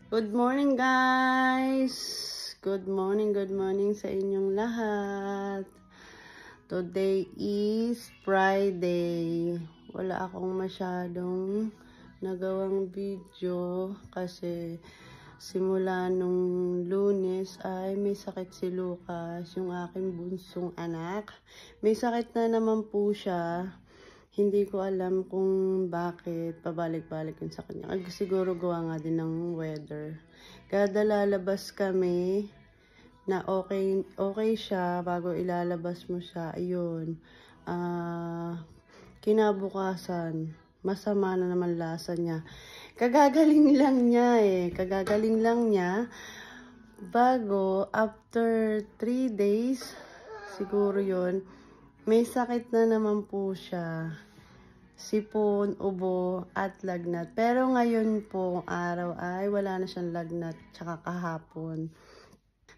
Good morning guys! Good morning sa inyong lahat. Today is Friday. Wala akong masyadong nagawang video kasi simula nung Lunes ay may sakit si Lucas, yung aking bunsong anak. May sakit na naman po siya. Hindi ko alam kung bakit pabalik-balik yun sa kanya. Siguro gawa nga din ng weather. Kada lalabas kami na okay siya bago ilalabas mo siya. Ayun. Kinabukasan, masama na naman lasa niya. Kagagaling lang niya eh. Kagagaling lang niya. Bago, after 3 days, siguro yun, may sakit na naman po siya. Sipon, ubo, at lagnat. Pero ngayon po, araw ay wala na siyang lagnat, tsaka kahapon.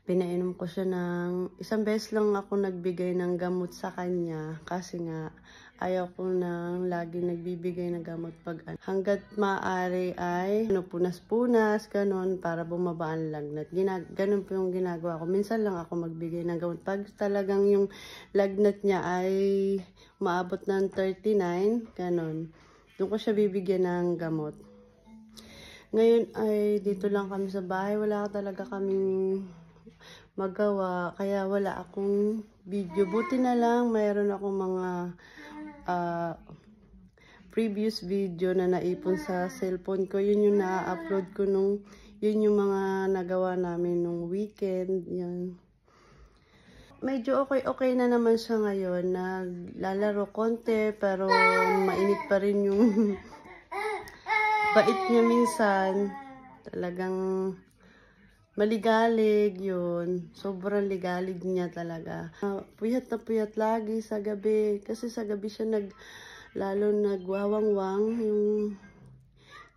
Pinainom ko siya ng, isang beses lang ako nagbigay ng gamot sa kanya. Kasi nga, ayaw ko nang lagi nagbibigay ng gamot pag hanggat maaari ay punas-punas, ganon, para bumaba ang lagnat. Ganon po yung ginagawa ko. Minsan lang ako magbigay ng gamot. Pag talagang yung lagnat niya ay maabot ng 39, ganon, doon ko siya bibigyan ng gamot. Ngayon ay dito lang kami sa bahay. Wala talaga kaming magawa. Kaya wala akong video. Buti na lang mayroon akong mga previous video na naipon sa cellphone ko. Yun yung na-upload ko yun yung mga nagawa namin nung weekend. Yan. Medyo okay na naman siya ngayon. Naglalaro konti pero mainit pa rin yung bait niya minsan. Talagang maligalig yun. Sobrang ligalig niya talaga. Puyat na puyat lagi sa gabi. Kasi sa gabi siya lalo nagwawangwang. Yung,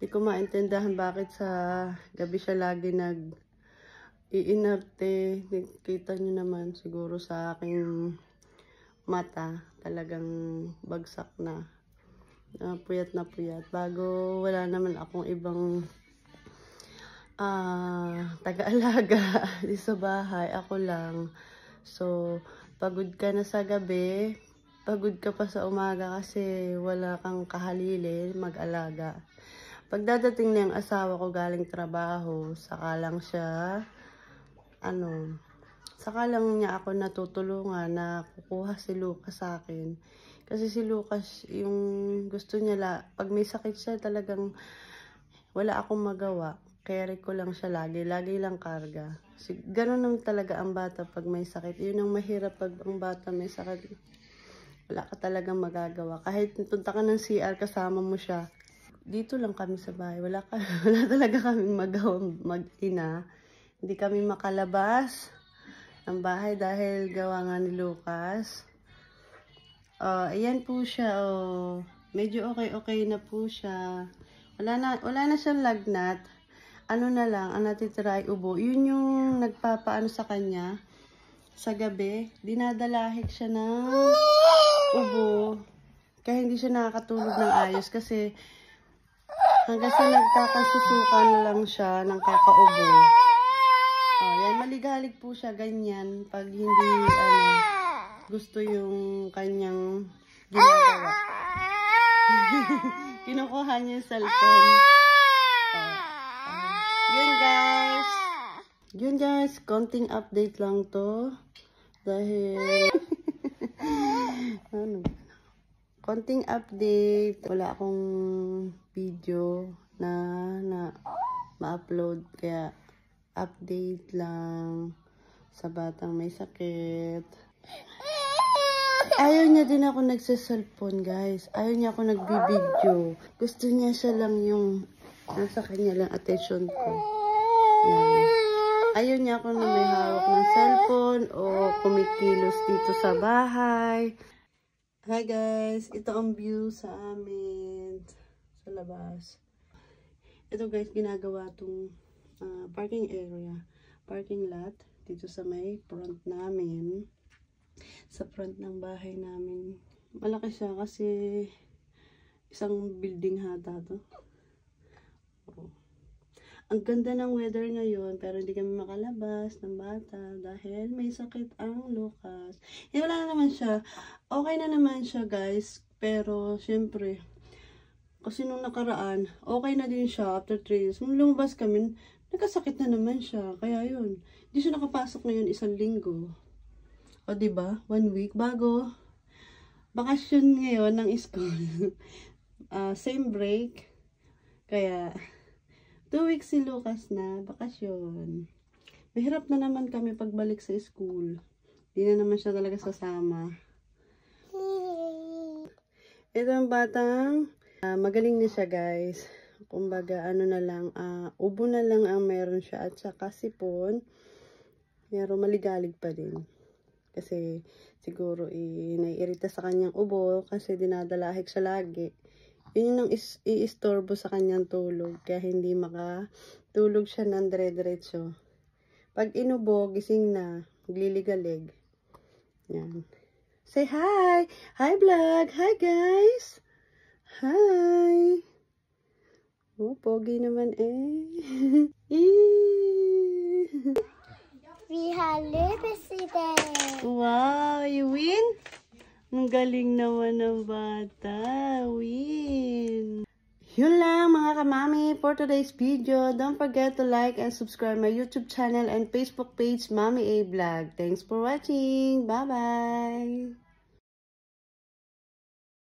di ko maintindihan bakit sa gabi siya lagi iinarte. Kita nyo naman siguro sa aking mata. Talagang bagsak na. Puyat na puyat. Bago wala naman akong ibang taga-alaga di sa bahay, ako lang. So, pagod ka na sa gabi, pagod ka pa sa umaga kasi wala kang kahalili mag-alaga. Pagdadating na yung asawa ko galing trabaho, saka lang niya ako natutulungan na kukuha si Lucas sa akin. Kasi si Lucas, yung gusto niya, pag may sakit siya, talagang wala akong magawa. Carry ko lang siya lagi lang karga. Ganun lang talaga ang bata pag may sakit. Yun ang mahirap pag ang bata may sakit. Wala ka talagang magagawa. Kahit punta ka ng CR, kasama mo siya. Dito lang kami sa bahay. Wala talaga kaming magawa mag-ina. Hindi kami makalabas ng bahay dahil gawa nga ni Lucas. Ayan po siya. Medyo okay na po siya. Wala na siyang lagnat. Ano na lang, ang natitira ay ubo. Yun yung nagpapaano sa kanya. Sa gabi, dinadalahik siya ng ubo. Kaya hindi siya nakakatulog ng ayos kasi hanggang sa nagkakasusukan na lang siya ng kakaubo. Yan, maligalig po siya ganyan pag hindi gusto yung kanyang ginagawa. Kinukuha niya yung cellphone. Yun guys, konting update lang to. Dahil, konting update. Wala akong video na ma-upload. Kaya, update lang sa batang may sakit. Ayaw niya din ako nagsa-cellphone guys. Ayaw niya ako nagbibideo. Gusto niya siya lang yung nasa kanya lang attention ko. Yan. Ayaw niya ako na may hawak ng cellphone o kumikilos dito sa bahay. Hi guys, ito ang view sa amin sa labas. Ito guys, ginagawa itong parking area, parking lot dito sa may front namin. Sa front ng bahay namin. Malaki siya kasi isang building hata to. ang ganda ng weather ngayon, pero hindi kami makalabas ng bata dahil may sakit ang Lucas. Wala na naman siya. Okay na naman siya, guys. Pero, syempre, kasi nung nakaraan, okay na din siya after 3 years. Nung lumabas kami, nagkasakit na naman siya. Kaya yun, hindi siya nakapasok ngayon 1 linggo. O, diba? 1 week bago bakasyon ngayon ng school. Same break. Kaya, 2 weeks si Lucas na bakasyon. Mahirap na naman kami pagbalik sa school. Di na naman siya talaga sasama. Ito ang batang magaling na siya, guys. Kumbaga, ano na lang, ubo na lang ang meron siya at saka sipon. Pero maligalig pa din. Kasi siguro naiirita sa kanyang ubo kasi dinadalahik siya lagi. Yun yung iistorbo sa kanyang tulog. Kaya hindi makatulog siya ng dire-diretso. Pag inubo, gising na. Magliligalig. Yan. Say hi! Hi vlog! Hi guys! Hi! Oh, pogi naman eh. We have president. Wow! You win? Ang galing naman ng bata. Win! Yun lang mga kamami for today's video. Don't forget to like and subscribe my YouTube channel and Facebook page, Mami A Vlog. Thanks for watching. Bye-bye!